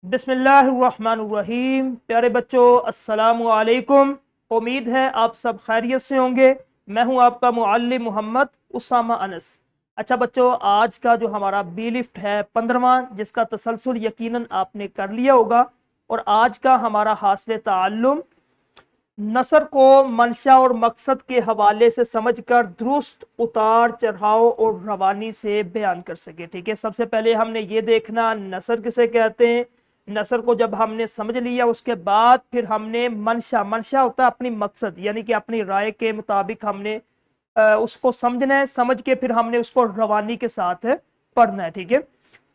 بسم اللہ الرحمن الرحیم۔ پیارے بچوں، السلام علیکم۔ امید ہے آپ سب خیریت سے ہوں گے۔ میں ہوں آپ کا معلم محمد اسامہ انس۔ اچھا بچوں، آج کا جو ہمارا بی لفٹ ہے 15واں، جس کا تسلسل یقیناً آپ نے کر لیا ہوگا، اور آج کا ہمارا حاصل تعلم نثر کو منشا اور مقصد کے حوالے سے سمجھ کر درست اتار چڑھاؤ اور روانی سے بیان کر سکے۔ ٹھیک ہے، سب سے پہلے ہم نے یہ دیکھنا نثر کسے کہتے ہیں۔ نثر کو جب ہم نے سمجھ لیا، اس کے بعد پھر ہم نے منشا ہوتا ہے اپنی مقصد، یعنی کہ اپنی رائے کے مطابق ہم نے اس کو سمجھنا ہے، سمجھ کے پھر ہم نے اس کو روانی کے ساتھ پڑھنا ہے۔ ٹھیک ہے،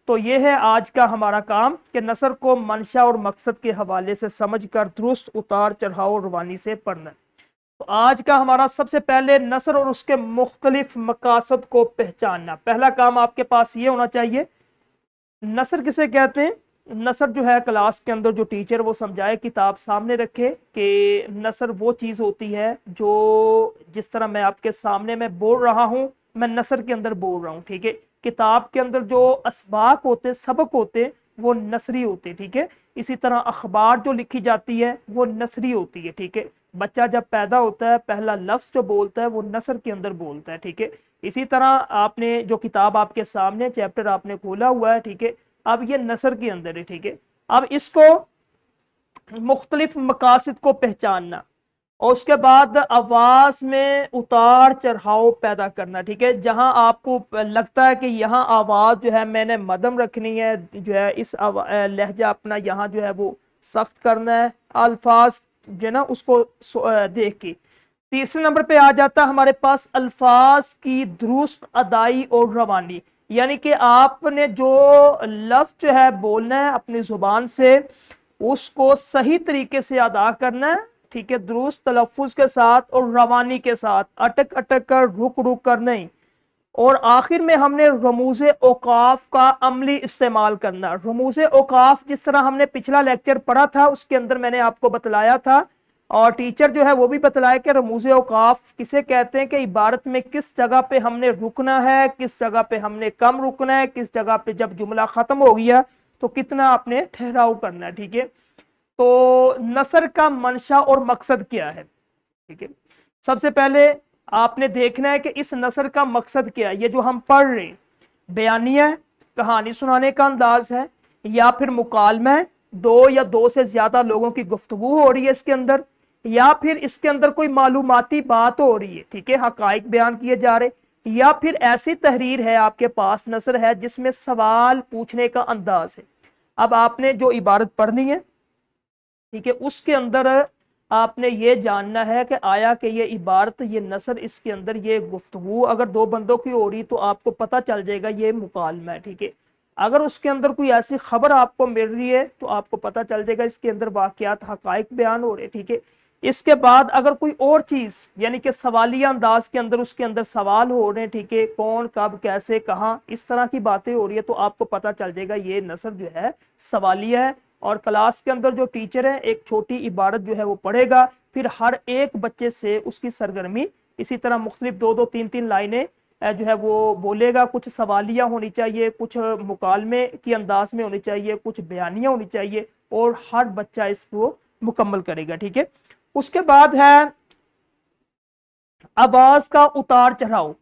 تو یہ ہے آج کا ہمارا کام کہ نثر کو منشا اور مقصد کے حوالے سے سمجھ کر درست اتار چڑھاؤ روانی سے پڑھنا ہے۔ تو آج کا ہمارا سب سے پہلے نثر اور اس کے مختلف مقاصد کو پہچاننا۔ پہلا کام آپ کے پاس یہ ہونا چاہیے، نثر کسے کہتے ہیں۔ نثر جو ہے کلاس کے اندر جو ٹیچر وہ سمجھائے، کتاب سامنے رکھے کہ نثر وہ چیز ہوتی ہے جو جس طرح میں آپ کے سامنے میں بول رہا ہوں، میں نثر کے اندر بول رہا ہوں۔ ٹھیک ہے، کتاب کے اندر جو اسباق ہوتے، سبق ہوتے، وہ نثری ہوتے۔ ٹھیک ہے، اسی طرح اخبار جو لکھی جاتی ہے وہ نثری ہوتی ہے۔ ٹھیک ہے، بچہ جب پیدا ہوتا ہے پہلا لفظ جو بولتا ہے وہ نثر کے اندر بولتا ہے۔ ٹھیک ہے، اسی طرح آپ نے جو کتاب آپ کے سامنے چیپٹر آپ نے کھولا ہوا ہے، ٹھیک ہے، اب یہ نثر کے اندر ہے۔ ٹھیک ہے، اب اس کو مختلف مقاصد کو پہچاننا، اور اس کے بعد آواز میں اتار چڑھاؤ پیدا کرنا۔ ٹھیک ہے، جہاں آپ کو لگتا ہے کہ یہاں آواز جو ہے میں نے مدم رکھنی ہے، جو ہے اس لہجہ اپنا یہاں جو ہے وہ سخت کرنا ہے، الفاظ جو ہے نا اس کو دیکھ کے۔ تیسرے نمبر پہ آ جاتا ہے ہمارے پاس الفاظ کی درست ادائی اور روانی، یعنی کہ آپ نے جو لفظ جو ہے بولنا ہے اپنی زبان سے، اس کو صحیح طریقے سے ادا کرنا ہے۔ ٹھیک ہے، درست تلفظ کے ساتھ اور روانی کے ساتھ، اٹک اٹک کر، رک رک کر نہیں۔ اور آخر میں ہم نے رموز اوقاف کا عملی استعمال کرنا۔ رموز اوقاف جس طرح ہم نے پچھلا لیکچر پڑھا تھا، اس کے اندر میں نے آپ کو بتلایا تھا، اور ٹیچر جو ہے وہ بھی بتلایا کہ رموز اوقاف کسے کہتے ہیں، کہ عبارت میں کس جگہ پہ ہم نے رکنا ہے، کس جگہ پہ ہم نے کم رکنا ہے، کس جگہ پہ جب جملہ ختم ہو گیا تو کتنا آپ نے ٹھہراؤ کرنا ہے۔ ٹھیک ہے، تو نثر کا منشا اور مقصد کیا ہے۔ ٹھیک ہے، سب سے پہلے آپ نے دیکھنا ہے کہ اس نثر کا مقصد کیا ہے۔ یہ جو ہم پڑھ رہے ہیں بیانیہ ہے، کہانی سنانے کا انداز ہے، یا پھر مکالمہ ہے، دو یا دو سے زیادہ لوگوں کی گفتگو ہو رہی ہے اس کے اندر، یا پھر اس کے اندر کوئی معلوماتی بات ہو رہی ہے۔ ٹھیک ہے، حقائق بیان کیے جا رہے، یا پھر ایسی تحریر ہے آپ کے پاس، نثر ہے جس میں سوال پوچھنے کا انداز ہے۔ اب آپ نے جو عبارت پڑھنی ہے، ٹھیک ہے، اس کے اندر آپ نے یہ جاننا ہے کہ آیا کہ یہ عبارت، یہ نثر، اس کے اندر یہ گفتگو اگر دو بندوں کی ہو رہی تو آپ کو پتہ چل جائے گا یہ مکالمہ ہے۔ ٹھیک ہے، اگر اس کے اندر کوئی ایسی خبر آپ کو مل رہی ہے تو آپ کو پتہ چل جائے گا اس کے اندر واقعات، حقائق بیان ہو رہے۔ ٹھیک ہے، اس کے بعد اگر کوئی اور چیز، یعنی کہ سوالیہ انداز کے اندر اس کے اندر سوال ہو رہے ہیں، ٹھیک ہے، کون، کب، کیسے، کہاں، اس طرح کی باتیں ہو رہی ہے، تو آپ کو پتہ چل جائے گا یہ نثر جو ہے سوالیہ ہے۔ اور کلاس کے اندر جو ٹیچر ہے ایک چھوٹی عبارت جو ہے وہ پڑھے گا، پھر ہر ایک بچے سے اس کی سرگرمی اسی طرح مختلف دو دو تین تین لائنیں جو ہے وہ بولے گا۔ کچھ سوالیہ ہونی چاہیے، کچھ مکالمے کی انداز میں ہونی چاہیے، کچھ بیانیہ ہونی چاہیے، اور ہر بچہ اس کو مکمل کرے گا۔ ٹھیک ہے، اس کے بعد ہے آواز کا اتار چڑھاؤ۔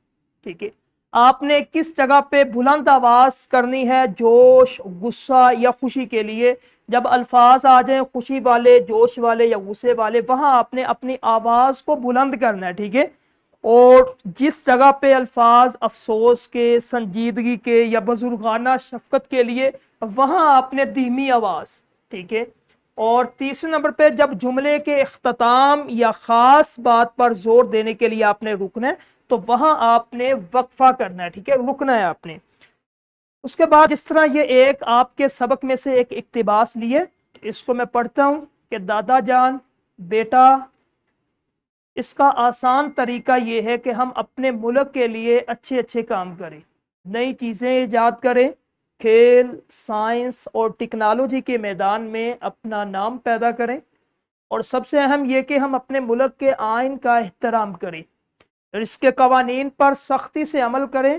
ٹھیک ہے، آپ نے کس جگہ پہ بلند آواز کرنی ہے، جوش، غصہ یا خوشی کے لیے۔ جب الفاظ آ جائیں خوشی والے، جوش والے یا غصے والے، وہاں آپ نے اپنی آواز کو بلند کرنا ہے۔ ٹھیک ہے، اور جس جگہ پہ الفاظ افسوس کے، سنجیدگی کے یا بزرگانہ شفقت کے لیے، وہاں آپ نے دھیمی آواز۔ ٹھیک ہے، اور تیسرے نمبر پہ جب جملے کے اختتام یا خاص بات پر زور دینے کے لیے آپ نے رکنا ہے تو وہاں آپ نے وقفہ کرنا ہے۔ ٹھیک ہے، رکنا ہے آپ نے۔ اس کے بعد جس طرح یہ ایک آپ کے سبق میں سے ایک اقتباس لیے، اس کو میں پڑھتا ہوں کہ دادا جان، بیٹا، اس کا آسان طریقہ یہ ہے کہ ہم اپنے ملک کے لیے اچھے اچھے کام کریں، نئی چیزیں ایجاد کریں، کھیل، سائنس اور ٹیکنالوجی کے میدان میں اپنا نام پیدا کریں، اور سب سے اہم یہ کہ ہم اپنے ملک کے آئین کا احترام کریں، اور اس کے قوانین پر سختی سے عمل کریں،